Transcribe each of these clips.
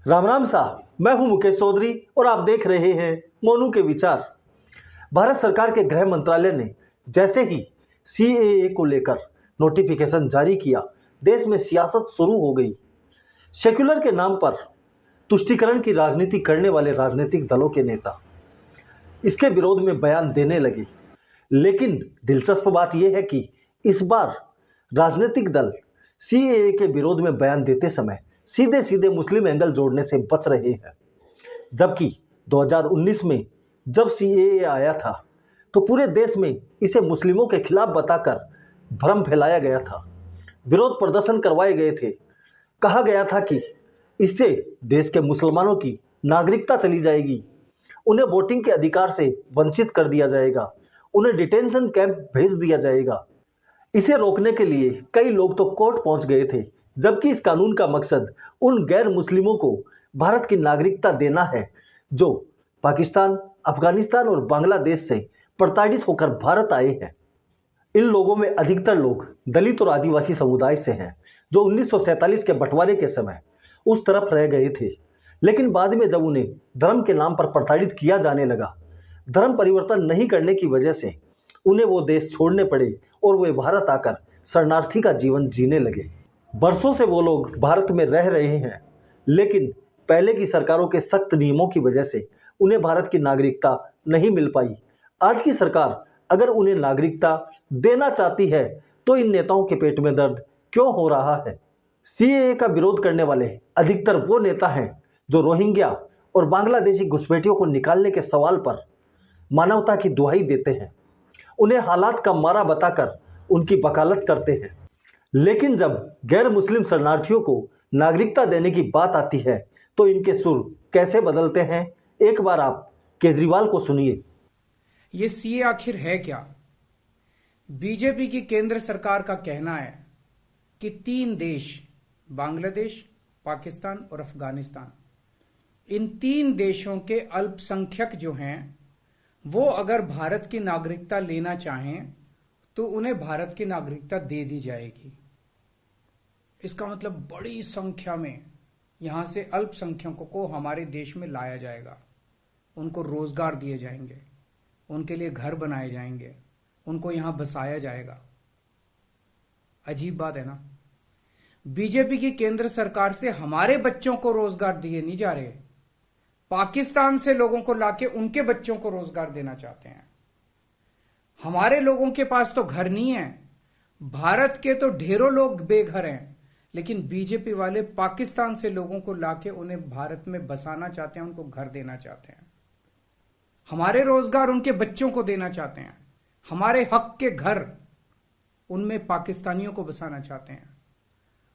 राम राम साहब, मैं हूं मुकेश चौधरी और आप देख रहे हैं मोनू के विचार। भारत सरकार के गृह मंत्रालय ने जैसे ही सीएए को लेकर नोटिफिकेशन जारी किया, देश में सियासत शुरू हो गई। सेक्युलर के नाम पर तुष्टीकरण की राजनीति करने वाले राजनीतिक दलों के नेता इसके विरोध में बयान देने लगे। लेकिन दिलचस्प बात यह है कि इस बार राजनीतिक दल सीएए के विरोध में बयान देते समय सीधे सीधे मुस्लिम एंगल जोड़ने से बच रहे हैं। जबकि 2019 में जब सीएए आया था तो पूरे देश में इसे मुस्लिमों के खिलाफ बताकर भ्रम फैलाया गया था, विरोध प्रदर्शन करवाए गए थे। कहा गया था कि इससे देश के मुसलमानों की नागरिकता चली जाएगी, उन्हें वोटिंग के अधिकार से वंचित कर दिया जाएगा, उन्हें डिटेंशन कैंप भेज दिया जाएगा। इसे रोकने के लिए कई लोग तो कोर्ट पहुंच गए थे, जबकि इस कानून का मकसद उन गैर मुस्लिमों को भारत की नागरिकता देना है जो पाकिस्तान, अफगानिस्तान और बांग्लादेश से प्रताड़ित होकर भारत आए हैं। इन लोगों में अधिकतर लोग दलित और आदिवासी समुदाय से हैं, जो 1947 के बंटवारे के समय उस तरफ रह गए थे। लेकिन बाद में जब उन्हें धर्म के नाम पर प्रताड़ित किया जाने लगा, धर्म परिवर्तन नहीं करने की वजह से उन्हें वो देश छोड़ने पड़े और वे भारत आकर शरणार्थी का जीवन जीने लगे। बरसों से वो लोग भारत में रह रहे हैं, लेकिन पहले की सरकारों के सख्त नियमों की वजह से उन्हें भारत की नागरिकता नहीं मिल पाई। आज की सरकार अगर उन्हें नागरिकता देना चाहती है तो इन नेताओं के पेट में दर्द क्यों हो रहा है? सीएए का विरोध करने वाले अधिकतर वो नेता हैं जो रोहिंग्या और बांग्लादेशी घुसपैठियों को निकालने के सवाल पर मानवता की दुहाई देते हैं, उन्हें हालात का मारा बताकर उनकी वकालत करते हैं। लेकिन जब गैर मुस्लिम शरणार्थियों को नागरिकता देने की बात आती है तो इनके सुर कैसे बदलते हैं, एक बार आप केजरीवाल को सुनिए। ये सीए आखिर है क्या? बीजेपी की केंद्र सरकार का कहना है कि 3 देश, बांग्लादेश, पाकिस्तान और अफगानिस्तान, इन 3 देशों के अल्पसंख्यक जो हैं वो अगर भारत की नागरिकता लेना चाहें तो उन्हें भारत की नागरिकता दे दी जाएगी। इसका मतलब बड़ी संख्या में यहां से अल्पसंख्यकों को हमारे देश में लाया जाएगा, उनको रोजगार दिए जाएंगे, उनके लिए घर बनाए जाएंगे, उनको यहां बसाया जाएगा। अजीब बात है ना? बीजेपी की केंद्र सरकार से हमारे बच्चों को रोजगार दिए नहीं जा रहे, पाकिस्तान से लोगों को लाके उनके बच्चों को रोजगार देना चाहते हैं। हमारे लोगों के पास तो घर नहीं है, भारत के तो ढेरों लोग बेघर हैं, लेकिन बीजेपी वाले पाकिस्तान से लोगों को लाके उन्हें भारत में बसाना चाहते हैं, उनको घर देना चाहते हैं। हमारे रोजगार उनके बच्चों को देना चाहते हैं, हमारे हक के घर उनमें पाकिस्तानियों को बसाना चाहते हैं।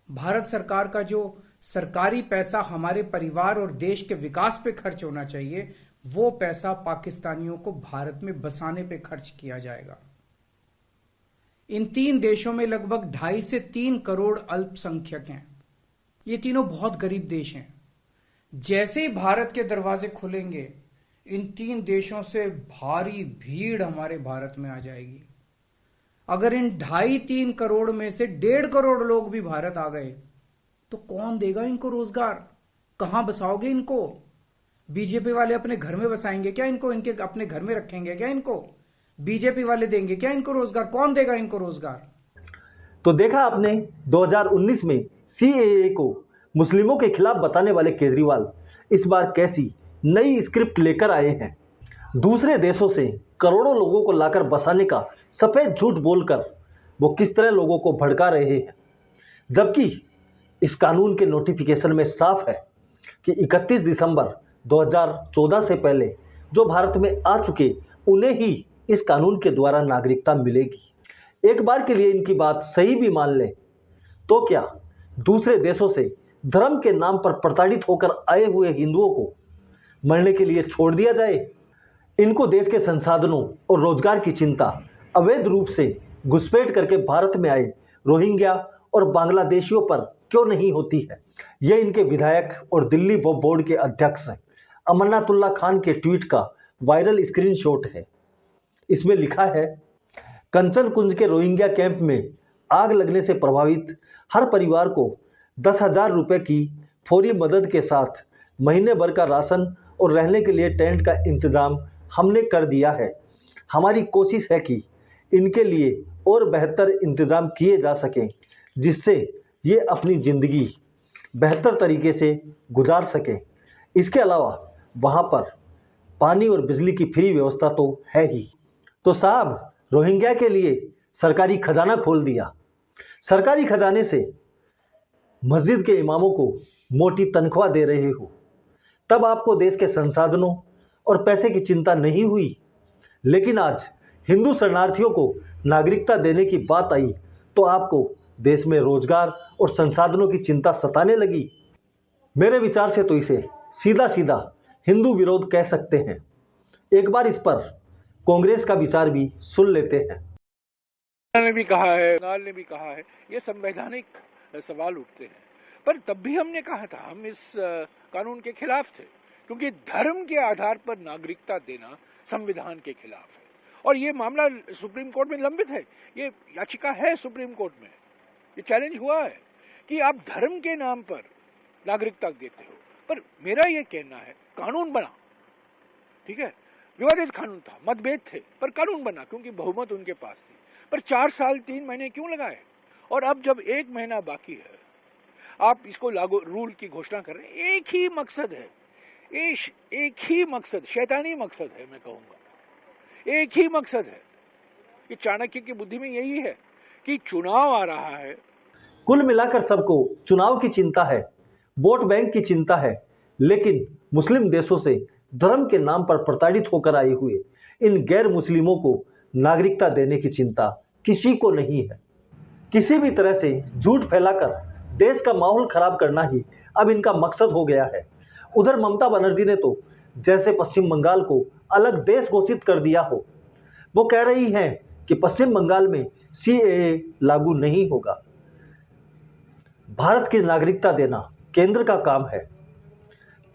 भारत सरकार का जो सरकारी पैसा हमारे परिवार और देश के विकास पे खर्च होना चाहिए, वो पैसा पाकिस्तानियों को भारत में बसाने पे खर्च किया जाएगा। इन 3 देशों में लगभग 2.5 से 3 करोड़ अल्पसंख्यक हैं। ये तीनों बहुत गरीब देश हैं। जैसे ही भारत के दरवाजे खुलेंगे, इन 3 देशों से भारी भीड़ हमारे भारत में आ जाएगी। अगर इन 2.5-3 करोड़ में से 1.5 करोड़ लोग भी भारत आ गए तो कौन देगा इनको रोजगार? कहां बसाओगे इनको? बीजेपी वाले अपने घर में बसाएंगे क्या इनको? इनके अपने घर में रखेंगे क्या इनको? बीजेपी वाले देंगे क्या इनको रोजगार? कौन देगा इनको रोजगार? तो देखा आपने, 2019 में सीएए को मुस्लिमों के खिलाफ बताने वाले केजरीवाल इस बार कैसी नई स्क्रिप्ट लेकर आए हैं। दूसरे देशों से करोड़ों लोगों को लाकर बसाने का सफेद झूठ बोलकर वो किस तरह लोगों को भड़का रहे हैं, जबकि इस कानून के नोटिफिकेशन में साफ है कि 31 दिसंबर 2014 से पहले जो भारत में आ चुके उन्हें ही इस कानून के द्वारा नागरिकता मिलेगी। एक बार के लिए इनकी बात सही भी मान लें तो क्या दूसरे देशों से धर्म के नाम पर प्रताड़ित होकर आए हुए हिंदुओं को मरने के लिए छोड़ दिया जाए? इनको देश के संसाधनों और रोजगार की चिंता अवैध रूप से घुसपैठ करके भारत में आए रोहिंग्या और बांग्लादेशियों पर क्यों नहीं होती है? यह इनके विधायक और दिल्ली वक्फ बोर्ड के अध्यक्ष अमरनाथुल्लाह खान के ट्वीट का वायरल स्क्रीनशॉट है। इसमें लिखा है, कंचन कुंज के रोहिंग्या कैंप में आग लगने से प्रभावित हर परिवार को 10,000 रुपए की फौरी मदद के साथ महीने भर का राशन और रहने के लिए टेंट का इंतज़ाम हमने कर दिया है। हमारी कोशिश है कि इनके लिए और बेहतर इंतज़ाम किए जा सकें, जिससे ये अपनी ज़िंदगी बेहतर तरीके से गुजार सकें। इसके अलावा वहाँ पर पानी और बिजली की फ्री व्यवस्था तो है ही। तो साहब, रोहिंग्या के लिए सरकारी खजाना खोल दिया। सरकारी खजाने से मस्जिद के इमामों को मोटी तनख्वाह दे रहे हो, तब आपको देश के संसाधनों और पैसे की चिंता नहीं हुई। लेकिन आज हिंदू शरणार्थियों को नागरिकता देने की बात आई तो आपको देश में रोजगार और संसाधनों की चिंता सताने लगी। मेरे विचार से तो इसे सीधा सीधा हिंदू विरोध कह सकते हैं। एक बार इस पर कांग्रेस का विचार भी सुन लेते हैं। ने भी कहा है, बंगाल ने भी कहा है, ये संवैधानिक सवाल उठते हैं। पर तब भी हमने कहा था हम इस कानून के खिलाफ थे, क्योंकि धर्म के आधार पर नागरिकता देना संविधान के खिलाफ है। और ये मामला सुप्रीम कोर्ट में लंबित है, ये याचिका है सुप्रीम कोर्ट में, ये चैलेंज हुआ है कि आप धर्म के नाम पर नागरिकता देते हो। पर मेरा ये कहना है, कानून बना, ठीक है, विवादित कानून था, मतभेद थे, पर कानून बना क्योंकि बहुमत उनके पास थी। पर 4 साल 3 महीने क्यों लगाए? और अब जब 1 महीना बाकी है, आप इसको लागू रूल की घोषणा कर रहे हैं। एक ही मकसद है, एक ही मकसद, शैतानी मकसद है, मैं कहूंगा एक ही मकसद है। कि चाणक्य की बुद्धि में यही है कि चुनाव आ रहा है। कुल मिलाकर सबको चुनाव की चिंता है, वोट बैंक की चिंता है, लेकिन मुस्लिम देशों से धर्म के नाम पर प्रताड़ित होकर आए हुए इन गैर मुस्लिमों को नागरिकता देने की चिंता किसी को नहीं है। किसी भी तरह से झूठ फैलाकर देश का माहौल खराब करना ही अब इनका मकसद हो गया है। उधर ममता बनर्जी ने तो जैसे पश्चिम बंगाल को अलग देश घोषित कर दिया हो। वो कह रही हैं कि पश्चिम बंगाल में CAA लागू नहीं होगा। भारत की नागरिकता देना केंद्र का काम है।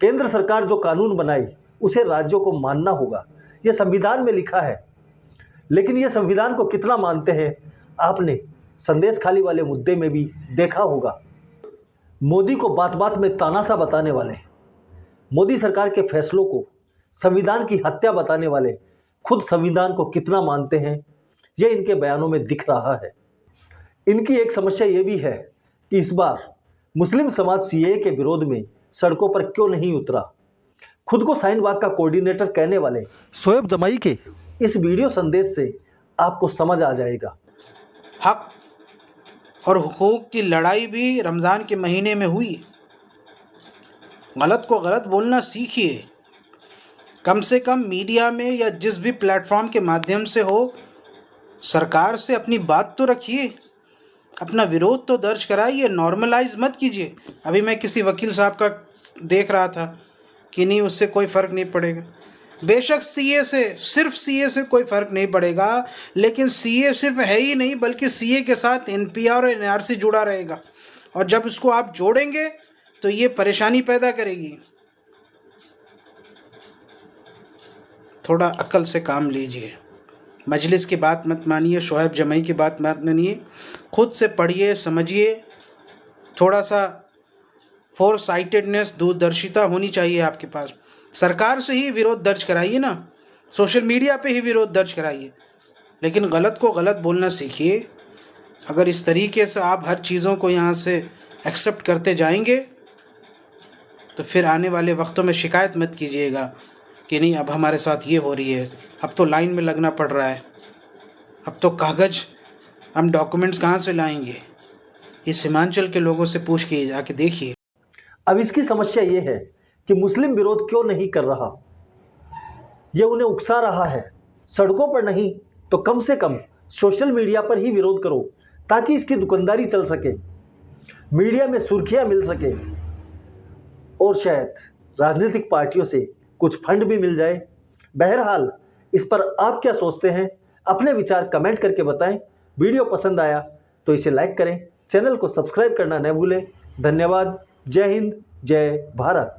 केंद्र सरकार जो कानून बनाए उसे राज्यों को मानना होगा, यह संविधान में लिखा है। लेकिन यह संविधान को कितना मानते हैं आपने संदेश खाली वाले मुद्दे में भी देखा होगा। मोदी को बात बात में तानाशाह बताने वाले, मोदी सरकार के फैसलों को संविधान की हत्या बताने वाले खुद संविधान को कितना मानते हैं, यह इनके बयानों में दिख रहा है। इनकी एक समस्या यह भी है कि इस बार मुस्लिम समाज CAA के विरोध में सड़कों पर क्यों नहीं उतरा। खुद को शाहीन बाग का कोऑर्डिनेटर कहने वाले शोएब जमाई के इस वीडियो संदेश से आपको समझ आ जाएगा। हक और हुकूक की लड़ाई भी रमज़ान के महीने में हुई। गलत को गलत बोलना सीखिए। कम से कम मीडिया में या जिस भी प्लेटफॉर्म के माध्यम से हो, सरकार से अपनी बात तो रखिए, अपना विरोध तो दर्ज कराइए, नॉर्मलाइज मत कीजिए। अभी मैं किसी वकील साहब का देख रहा था कि नहीं, उससे कोई फ़र्क नहीं पड़ेगा। बेशक सिर्फ CA से कोई फ़र्क नहीं पड़ेगा, लेकिन CA सिर्फ है ही नहीं, बल्कि CA के साथ NPR और NRC जुड़ा रहेगा। और जब इसको आप जोड़ेंगे तो ये परेशानी पैदा करेगी। थोड़ा अक्ल से काम लीजिए। मजलिस की बात मत मानिए, शोएब जमाई की बात मत मानिए। खुद से पढ़िए, समझिए। थोड़ा सा फोरसाइटेडनेस, दूरदर्शिता होनी चाहिए आपके पास। सरकार से ही विरोध दर्ज कराइए ना, सोशल मीडिया पे ही विरोध दर्ज कराइए, लेकिन गलत को गलत बोलना सीखिए। अगर इस तरीके से आप हर चीज़ों को यहाँ से एक्सेप्ट करते जाएंगे तो फिर आने वाले वक्तों में शिकायत मत कीजिएगा कि नहीं अब हमारे साथ ये हो रही है, अब तो लाइन में लगना पड़ रहा है, अब तो कागज़, हम डॉक्यूमेंट्स कहाँ से लाएंगे। ये सीमांचल के लोगों से पूछ के जाके देखिए। अब इसकी समस्या ये है कि मुस्लिम विरोध क्यों नहीं कर रहा। ये उन्हें उकसा रहा है। सड़कों पर नहीं तो कम से कम सोशल मीडिया पर ही विरोध करो, ताकि इसकी दुकानदारी चल सके, मीडिया में सुर्खियां मिल सके और शायद राजनीतिक पार्टियों से कुछ फंड भी मिल जाए। बहरहाल इस पर आप क्या सोचते हैं, अपने विचार कमेंट करके बताएं। वीडियो पसंद आया तो इसे लाइक करें, चैनल को सब्सक्राइब करना न भूलें। धन्यवाद। जय हिंद, जय भारत।